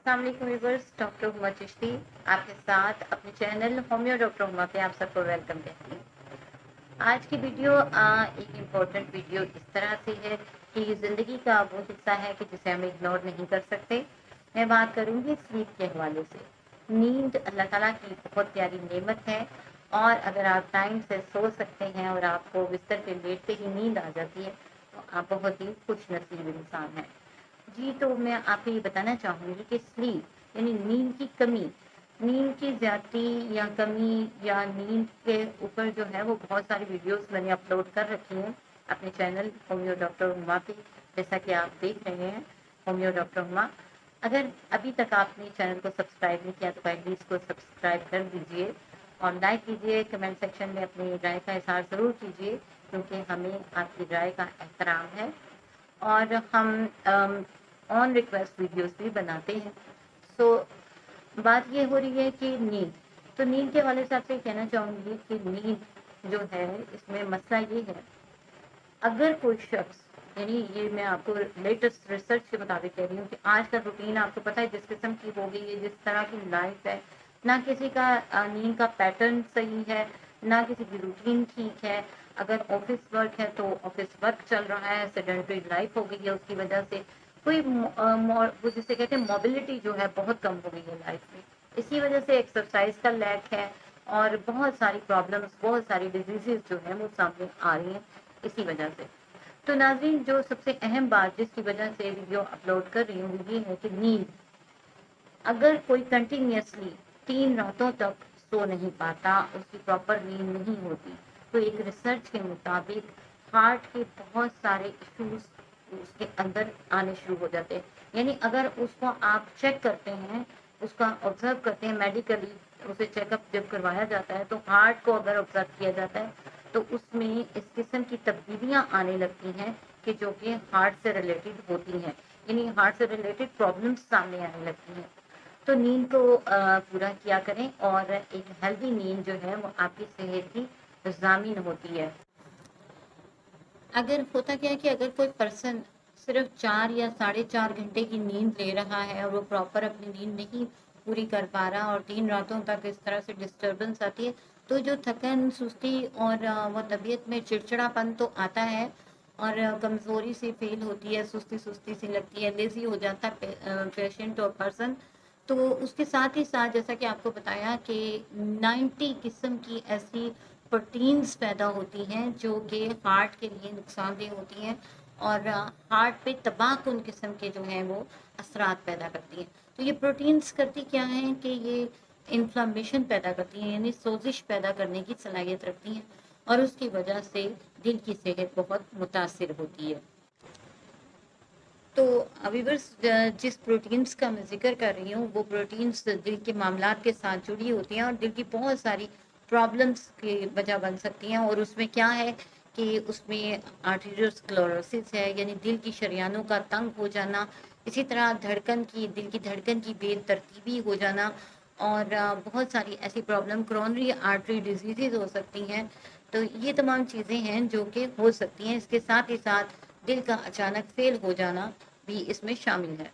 अस्सलाम वालेकुम viewers, doctor Huma Chishti आपके साथ अपने चैनल होम्यो डॉक्टर हुमा पे आप सबको वेलकम कहती हूँ। आज की वीडियो एक इम्पोर्टेंट वीडियो इस तरह से है कि ज़िंदगी का वो हिस्सा है कि जिसे हम इग्नोर नहीं कर सकते। मैं बात करूँगी स्लीप के हवाले से। नींद अल्लाह ताला की बहुत प्यारी नेमत है और अगर आप टाइम से सो सकते हैं और आपको बिस्तर पे लेटते ही नींद आ जाती है तो आप बहुत ही खुश नसीब इंसान हैं। जी, तो मैं आपको ये बताना चाहूँगी कि स्लीप यानी नींद की कमी, नींद की ज़्यादती या कमी या नींद के ऊपर जो है वो बहुत सारी वीडियोज़ मैंने अपलोड कर रखी हैं अपने चैनल होम्यो डॉक्टर हुमा पे, जैसा कि आप देख रहे हैं होम्यो डॉक्टर हुमा। अगर अभी तक आपने चैनल को सब्सक्राइब नहीं किया तो काइंडली इसको सब्सक्राइब कर दीजिए और लाइक कीजिए, कमेंट सेक्शन में अपनी राय का इज़हार ज़रूर कीजिए क्योंकि हमें आपकी राय का एहतराम है और हम ऑन रिक्वेस्ट वीडियोस भी बनाते हैं। सो बात ये हो रही है कि नींद, तो नींद के वाले से आपसे कहना चाहूँगी कि नींद जो है इसमें मसला ये है, अगर कोई शख्स यानी ये मैं आपको लेटेस्ट रिसर्च के मुताबिक कह रही हूँ कि आज का रूटीन आपको पता है जिस किस्म की हो गई है, जिस तरह की लाइफ है, ना किसी का नींद का पैटर्न सही है, ना किसी की रूटीन ठीक है। अगर ऑफिस वर्क है तो ऑफिस वर्क चल रहा है, सेडेंटरी लाइफ हो गई है, उसकी वजह से कोई वो जिसे कहते हैं मोबिलिटी जो है बहुत कम हो गई है लाइफ में। इसी वजह से एक्सरसाइज का लैक है और बहुत सारी प्रॉब्लम्स, बहुत सारी डिजीजेज जो है वो सामने आ रही हैं इसी वजह से। तो नाज़रीन, जो सबसे अहम बात जिसकी वजह से वीडियो अपलोड कर रही हूँ ये है कि नींद, अगर कोई कंटिन्यूअसली 3 रातों तक सो नहीं पाता, उसकी प्रॉपर नींद नहीं होती, तो एक रिसर्च के मुताबिक हार्ट के बहुत सारे इश्यूज उसके अंदर आने शुरू हो जाते हैं। यानी अगर उसको आप चेक करते हैं, उसका ऑब्जर्व करते हैं मेडिकली, उसे चेकअप जब करवाया जाता है तो हार्ट को अगर ऑब्जर्व किया जाता है तो उसमें इस किस्म की तब्दीलियां आने लगती हैं कि जो कि हार्ट से रिलेटेड होती हैं, यानी हार्ट से रिलेटेड प्रॉब्लम्स सामने आने लगती हैं। तो नींद को पूरा किया करें और एक हेल्दी नींद जो है वो आपकी सेहत की ज़ामिन होती है। अगर होता क्या है कि अगर कोई पर्सन सिर्फ 4 या 4.5 घंटे की नींद ले रहा है और वो प्रॉपर अपनी नींद नहीं पूरी कर पा रहा और 3 रातों तक इस तरह से डिस्टर्बेंस आती है, तो जो थकन, सुस्ती और वो तबीयत में चिड़चिड़ापन तो आता है और कमज़ोरी सी फील होती है, सुस्ती सुस्ती सी लगती है, लेज़ी हो जाता है पेशेंट और पर्सन। तो उसके साथ ही साथ जैसा कि आपको बताया कि 90 किस्म की ऐसी प्रोटीन्स पैदा होती हैं जो कि हार्ट के लिए नुकसानदेह होती हैं और हार्ट पे तबाहकुन किस्म के जो हैं वो असरात पैदा करती हैं। तो ये प्रोटीन्स करती क्या हैं कि ये इन्फ्लामेशन पैदा करती हैं, यानी सोजिश पैदा करने की सलाहियत रखती हैं और उसकी वजह से दिल की सेहत बहुत मुतासिर होती है। तो अभी बस जिस प्रोटीन्स का मैं ज़िक्र कर रही हूँ वो प्रोटीन्स दिल के मामलात के साथ जुड़ी होती हैं और दिल की बहुत सारी प्रॉब्लम्स की वजह बन सकती हैं। और उसमें क्या है कि उसमें आर्टेरियोस्क्लेरोसिस है, यानी दिल की शरियानों का तंग हो जाना, इसी तरह दिल की धड़कन की बेतरतीबी हो जाना और बहुत सारी ऐसी प्रॉब्लम, कोरोनरी आर्टरी डिजीज़ हो सकती हैं। तो ये तमाम चीज़ें हैं जो कि हो सकती हैं। इसके साथ ही साथ दिल का अचानक फेल हो जाना भी इसमें शामिल है।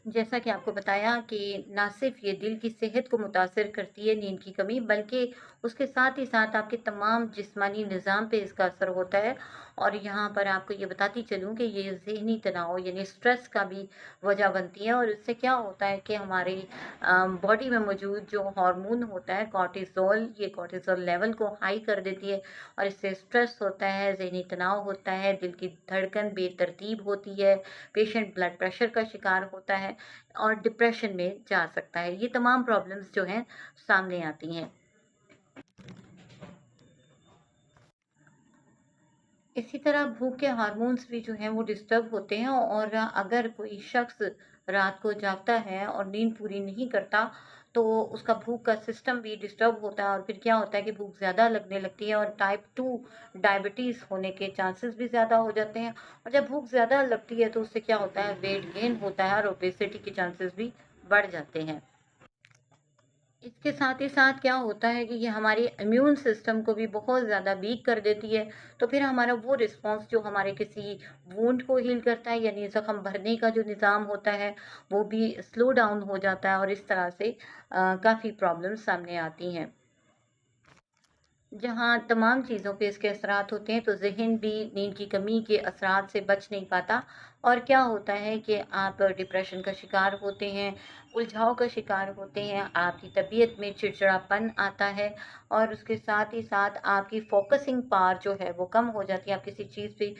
जैसा कि आपको बताया कि ना सिर्फ ये दिल की सेहत को मुतासिर करती है नींद की कमी, बल्कि उसके साथ ही साथ आपके तमाम जिस्मानी निज़ाम पे इसका असर होता है। और यहाँ पर आपको ये बताती चलूँ कि ये ज़हनी तनाव यानी स्ट्रेस का भी वजह बनती है और इससे क्या होता है कि हमारी बॉडी में मौजूद जो हार्मोन होता है कॉर्टिसोल, ये कॉर्टिसोल लेवल को हाई कर देती है और इससे स्ट्रेस होता है, ज़हनी तनाव होता है, दिल की धड़कन बेतरतीब होती है, पेशेंट ब्लड प्रेशर का शिकार होता है और डिप्रेशन में जा सकता है। ये तमाम प्रॉब्लम्स जो हैं सामने आती हैं। इसी तरह भूख के हार्मोन्स भी जो हैं वो डिस्टर्ब होते हैं और अगर कोई शख्स रात को जागता है और नींद पूरी नहीं करता तो उसका भूख का सिस्टम भी डिस्टर्ब होता है और फिर क्या होता है कि भूख ज़्यादा लगने लगती है और टाइप 2 डायबिटीज़ होने के चांसेस भी ज़्यादा हो जाते हैं। और जब भूख ज़्यादा लगती है तो उससे क्या होता है, वेट गेन होता है और ओबेसिटी के चांसेस भी बढ़ जाते हैं। इसके साथ ही साथ क्या होता है कि ये हमारे इम्यून सिस्टम को भी बहुत ज़्यादा वीक कर देती है। तो फिर हमारा वो रिस्पॉन्स जो हमारे किसी वुंड को हील करता है, यानी ज़ख्म भरने का जो निज़ाम होता है, वो भी स्लो डाउन हो जाता है और इस तरह से काफ़ी प्रॉब्लम्स सामने आती हैं। जहाँ तमाम चीज़ों पे इसके असरात होते हैं, तो ज़हन भी नींद की कमी के असरात से बच नहीं पाता और क्या होता है कि आप डिप्रेशन का शिकार होते हैं, उलझाव का शिकार होते हैं, आपकी तबीयत में चिड़चिड़ापन आता है और उसके साथ ही साथ आपकी फ़ोकसिंग पावर जो है वो कम हो जाती है। आप किसी चीज़ पे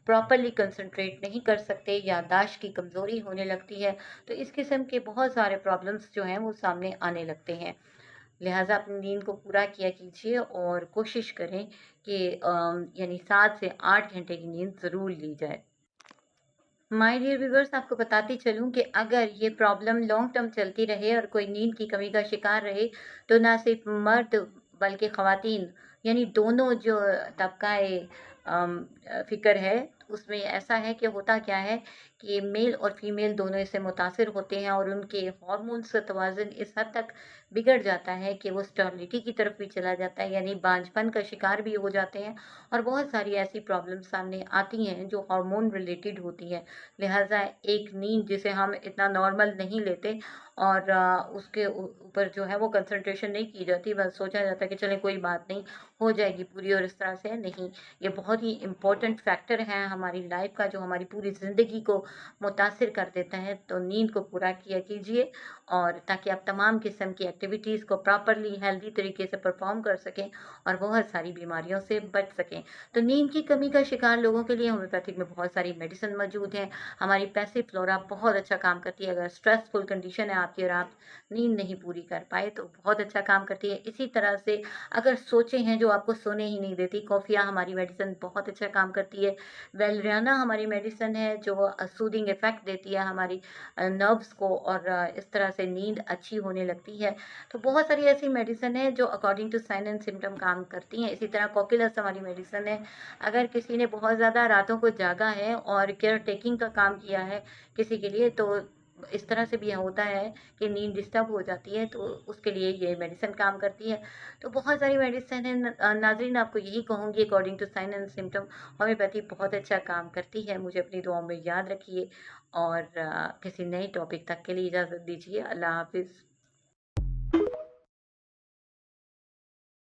प्रॉपरली कंसंट्रेट नहीं कर सकते, याददाश्त की कमज़ोरी होने लगती है। तो इस किस्म के बहुत सारे प्रॉब्लम्स जो हैं वो सामने आने लगते हैं। लिहाजा अपनी नींद को पूरा किया कीजिए और कोशिश करें कि यानी 7 से 8 घंटे की नींद ज़रूर ली जाए। माय डियर व्यूअर्स, आपको बताती चलूं कि अगर ये प्रॉब्लम लॉन्ग टर्म चलती रहे और कोई नींद की कमी का शिकार रहे, तो ना सिर्फ मर्द बल्कि ख़वातीन, यानी दोनों जो तबकाए फ़िक्र है, उसमें ऐसा है कि होता क्या है कि मेल और फीमेल दोनों इससे मुतासिर होते हैं और उनके हार्मोन्स का तवाज़ुन इस हद तक बिगड़ जाता है कि वो स्टेरिलिटी की तरफ भी चला जाता है, यानी बांझपन का शिकार भी हो जाते हैं और बहुत सारी ऐसी प्रॉब्लम्स सामने आती हैं जो हार्मोन रिलेटेड होती हैं। लिहाजा एक नींद जिसे हम इतना नॉर्मल नहीं लेते और उसके ऊपर जो है वो कंसंट्रेशन नहीं की जाती, बस सोचा जाता है कि चलें कोई बात नहीं, हो जाएगी पूरी, और इस तरह से नहीं। ये बहुत ही इम्पोर्टेंट फैक्टर है हमारी लाइफ का, जो हमारी पूरी ज़िंदगी को मुतासिर कर देता है। तो नींद को पूरा किया कीजिए और ताकि आप तमाम किस्म की एक्टिविटीज़ को प्रॉपरली हेल्दी तरीके से परफॉर्म कर सकें और बहुत सारी बीमारियों से बच सकें। तो नींद की कमी का शिकार लोगों के लिए होम्योपैथिक में बहुत सारी मेडिसिन मौजूद हैं। हमारी पैसिव फ्लोरा बहुत अच्छा काम करती है। अगर स्ट्रेसफुल कंडीशन है आपकी और आप नींद नहीं पूरी कर पाए, तो बहुत अच्छा काम करती है। इसी तरह से अगर सोचें हैं जो आपको सोने ही नहीं देती, कॉफ़िया हमारी मेडिसिन बहुत अच्छा काम करती है। वेलरियाना हमारी मेडिसिन है जो सूदिंग इफ़ेक्ट देती है हमारी नर्व्स को और इस तरह से नींद अच्छी होने लगती है। तो बहुत सारी ऐसी मेडिसिन है जो according to sign and symptom काम करती हैं। इसी तरह कोकिलस हमारी मेडिसिन है। अगर किसी ने बहुत ज़्यादा रातों को जागा है और केयर टेकिंग का काम किया है किसी के लिए, तो इस तरह से भी होता है कि नींद डिस्टर्ब हो जाती है, तो उसके लिए ये मेडिसिन काम करती है। तो बहुत सारी मेडिसिन है। नाज़रीन, आपको यही कहूँगी according to sign and symptom homeopathy बहुत अच्छा काम करती है। मुझे अपनी दुआओं में याद रखिए और किसी नए टॉपिक तक के लिए इजाज़त दीजिए। अल्लाह हाफ़िज़।